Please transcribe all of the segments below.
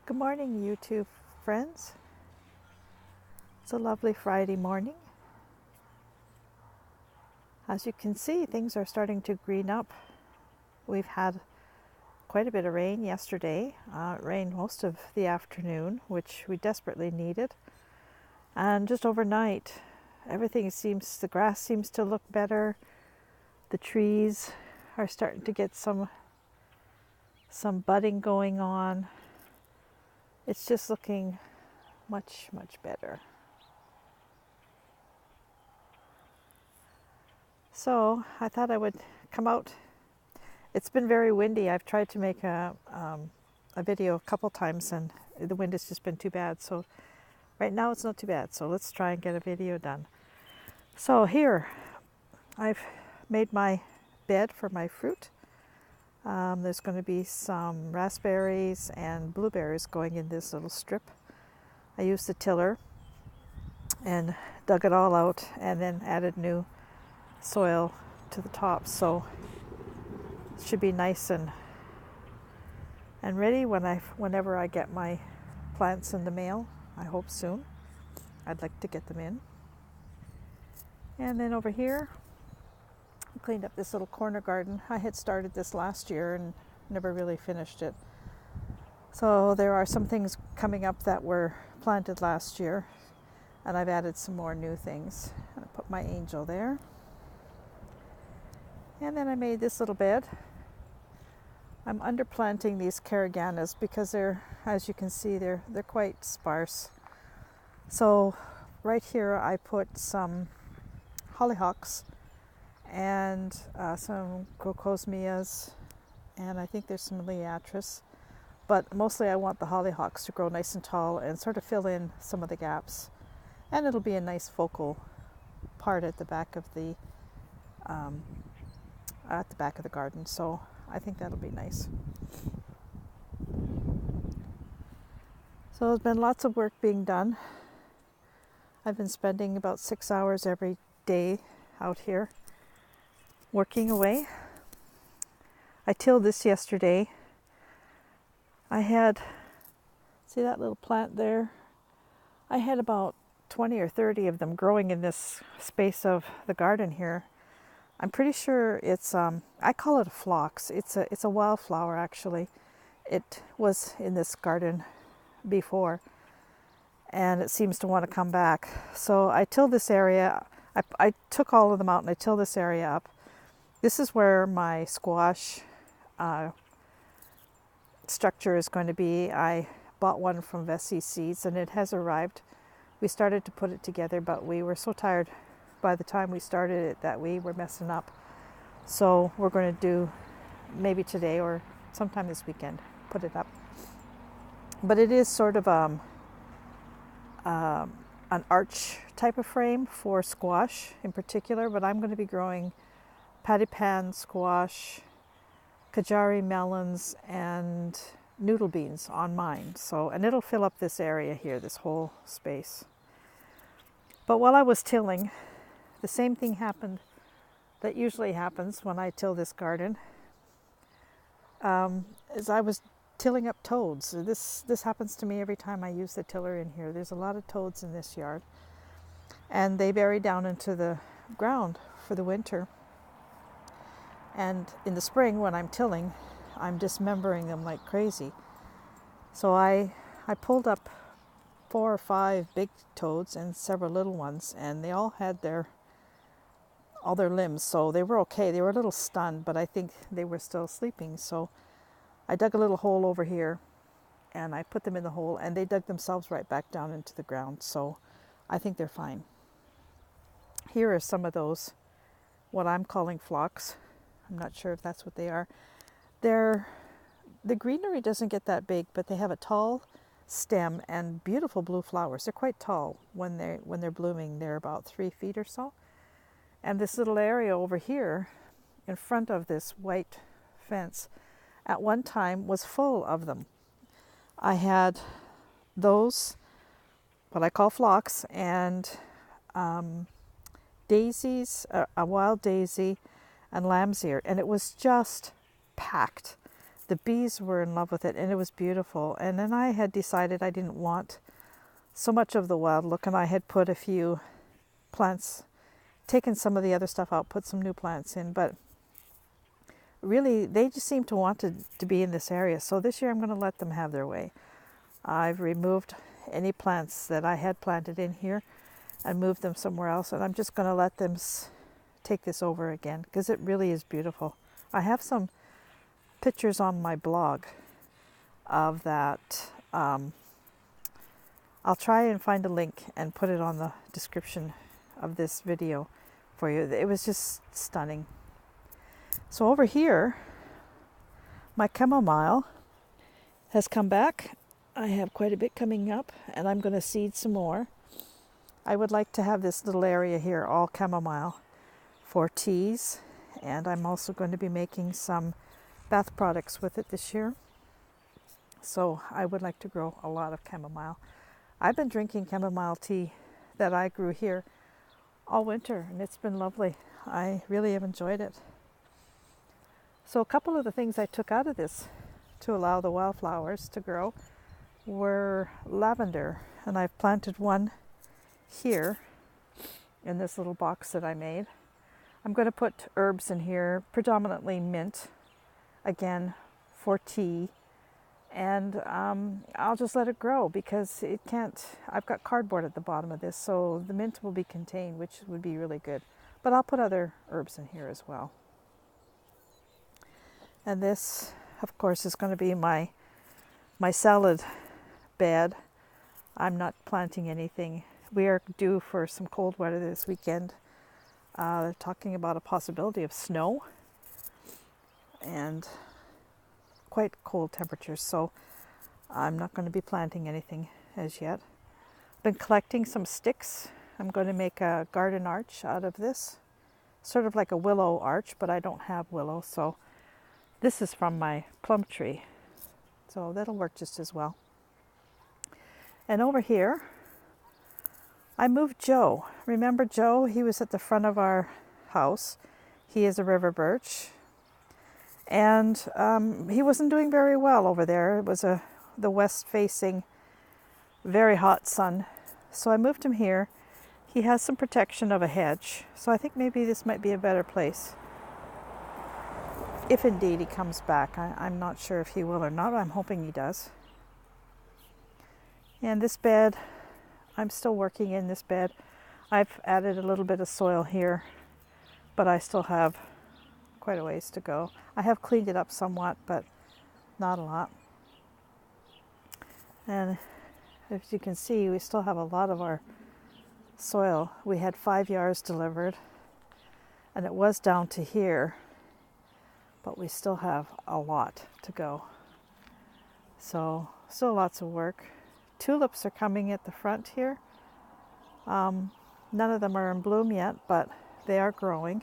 Good morning, YouTube friends. It's a lovely Friday morning. As you can see, things are starting to green up. We've had quite a bit of rain yesterday. It rained most of the afternoon, which we desperately needed. And just overnight, the grass seems to look better. The trees are starting to get some budding going on. It's just looking much, much better. So I thought I would come out. It's been very windy. I've tried to make a video a couple times and the wind has just been too bad. So right now it's not too bad. So let's try and get a video done. So here I've made my bed for my fruit. There's going to be some raspberries and blueberries going in this little strip. I used the tiller and dug it all out and then added new soil to the top, so it should be nice and ready whenever I get my plants in the mail. I hope soon. I'd like to get them in. And then over here I cleaned up this little corner garden. I had started this last year and never really finished it, so there are some things coming up that were planted last year and I've added some more new things. I put my angel there. And then I made this little bed. I'm underplanting these caraganas because they're, as you can see, they're quite sparse. So right here I put some hollyhocks and some crocosmias, and I think there's some liatris. But mostly I want the hollyhocks to grow nice and tall and sort of fill in some of the gaps. And it'll be a nice focal part at the back of the garden, so I think that'll be nice. So there's been lots of work being done. I've been spending about 6 hours every day out here working away. I tilled this yesterday. I had, see that little plant there? I had about 20 or 30 of them growing in this space of the garden here. I'm pretty sure it's, I call it a phlox. It's a wildflower actually. It was in this garden before and it seems to want to come back. So I tilled this area. I took all of them out and I tilled this area up. This is where my squash structure is going to be. I bought one from Vessi Seeds and it has arrived. We started to put it together, but we were so tired by the time we started it that we were messing up. So we're going to do maybe today or sometime this weekend, put it up. But it is sort of an arch type of frame for squash in particular, but I'm going to be growing patty pan squash, Kajari melons, and noodle beans on mine. So, and it'll fill up this area here, this whole space. But while I was tilling, the same thing happened that usually happens when I till this garden. As I was tilling up toads. This happens to me every time I use the tiller in here. There's a lot of toads in this yard, and they bury down into the ground for the winter. And in the spring when I'm tilling, I'm dismembering them like crazy. So I pulled up 4 or 5 big toads and several little ones, and they all had all their limbs, so they were okay. They were a little stunned, but I think they were still sleeping. So I dug a little hole over here and I put them in the hole, and they dug themselves right back down into the ground. So I think they're fine. Here are some of those, what I'm calling phlox. I'm not sure if that's what they are. The greenery doesn't get that big, but they have a tall stem and beautiful blue flowers. They're quite tall when they're blooming. They're about 3 feet or so. And this little area over here in front of this white fence at one time was full of them. I had those, what I call phlox, and daisies, a wild daisy, and lamb's ear, and it was just packed. the bees were in love with it, and it was beautiful. And then I had decided I didn't want so much of the wild look, and I had put a few plants, taken some of the other stuff out, put some new plants in, but really they just seemed to want to be in this area. So this year I'm going to let them have their way. I've removed any plants that I had planted in here and moved them somewhere else, and I'm just going to let them take this over again because it really is beautiful. I have some pictures on my blog of that. I'll try and find a link and put it on the description of this video for you. It was just stunning. So over here, my chamomile has come back. I have quite a bit coming up, and I'm going to seed some more. I would like to have this little area here all chamomile for teas, and I'm also going to be making some bath products with it this year. So I would like to grow a lot of chamomile. I've been drinking chamomile tea that I grew here all winter, and it's been lovely. I really have enjoyed it. So a couple of the things I took out of this to allow the wildflowers to grow were lavender, and I've planted one here in this little box that I made. I'm going to put herbs in here, predominantly mint, again for tea, and I'll just let it grow because it can't, I've got cardboard at the bottom of this, so the mint will be contained, which would be really good. But I'll put other herbs in here as well. And this, of course, is going to be my salad bed. I'm not planting anything. We are due for some cold weather this weekend. They're talking about a possibility of snow and quite cold temperatures, so I'm not going to be planting anything as yet. I've been collecting some sticks. I'm going to make a garden arch out of this, sort of like a willow arch, but I don't have willow, so this is from my plum tree, so that'll work just as well. And over here, I moved Joe. Remember Joe? He was at the front of our house. He is a river birch, and he wasn't doing very well over there. It was the west-facing, very hot sun, so I moved him here. He has some protection of a hedge, so I think maybe this might be a better place. If indeed he comes back. I'm not sure if he will or not. I'm hoping he does. And this bed, I'm still working in this bed. I've added a little bit of soil here, but I still have quite a ways to go. I have cleaned it up somewhat, but not a lot. And as you can see, we still have a lot of our soil. We had 5 yards delivered, and it was down to here, but we still have a lot to go. So still lots of work. Tulips are coming at the front here. None of them are in bloom yet, but they are growing.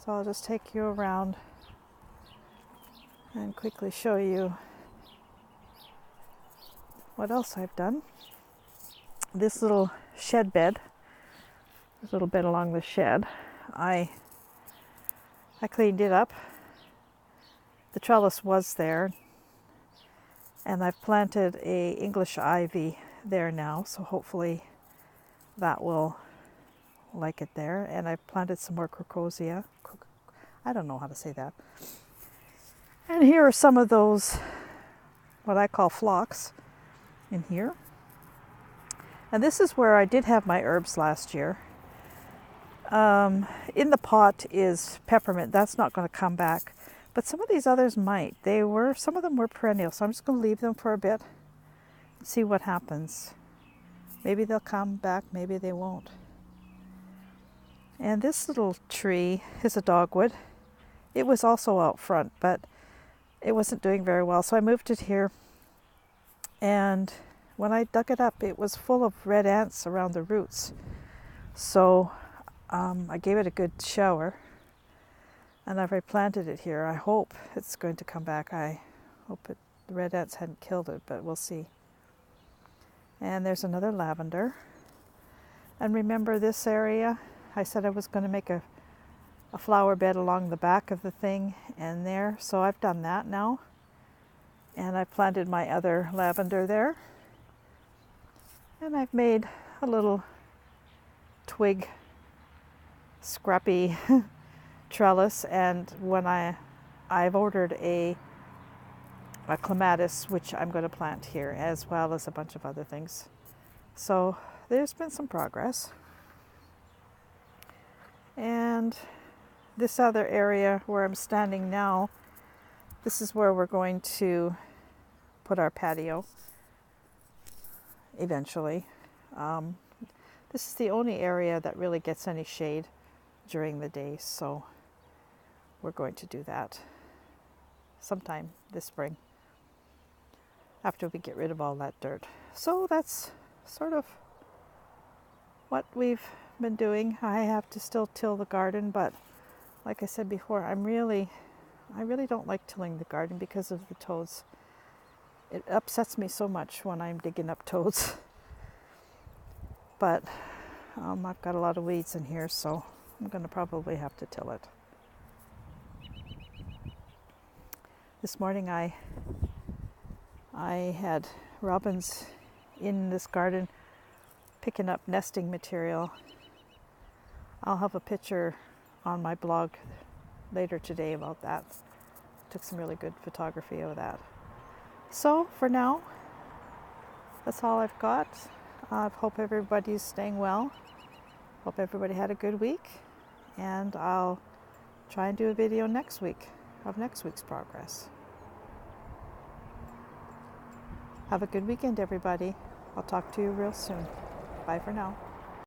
So I'll just take you around and quickly show you what else I've done. This little shed bed, a little bit along the shed, I cleaned it up. The trellis was there, and I've planted a English ivy there now, so hopefully that will like it there. And I've planted some more crocosea. I don't know how to say that. And here are some of those, what I call phlox, in here. And this is where I did have my herbs last year. In the pot is peppermint. That's not going to come back. But some of these others might. Some of them were perennial, so I'm just going to leave them for a bit and see what happens. Maybe they'll come back, maybe they won't. And this little tree is a dogwood. It was also out front, but it wasn't doing very well, so I moved it here. And when I dug it up, it was full of red ants around the roots. So I gave it a good shower, and I've replanted it here. I hope it's going to come back. I hope the red ants hadn't killed it, but we'll see. And there's another lavender. And remember this area? I said I was going to make a a flower bed along the back of the thing and there. So I've done that now. And I planted my other lavender there. And I've made a little twig scrappy trellis. And when I've ordered a clematis, which I'm going to plant here, as well as a bunch of other things. So there's been some progress. And this other area where I'm standing now, this is where we're going to put our patio eventually. This is the only area that really gets any shade during the day, so we're going to do that sometime this spring after we get rid of all that dirt. So that's sort of what we've been doing. I have to still till the garden, but like I said before, I really don't like tilling the garden because of the toads. It upsets me so much when I'm digging up toads. But I've got a lot of weeds in here, so I'm going to probably have to till it. This morning I had robins in this garden picking up nesting material. I'll have a picture on my blog later today about that. Took some really good photography of that. So for now, that's all I've got. I hope everybody's staying well. Hope everybody had a good week. And I'll try and do a video next week of next week's progress. Have a good weekend, everybody. I'll talk to you real soon. Bye for now.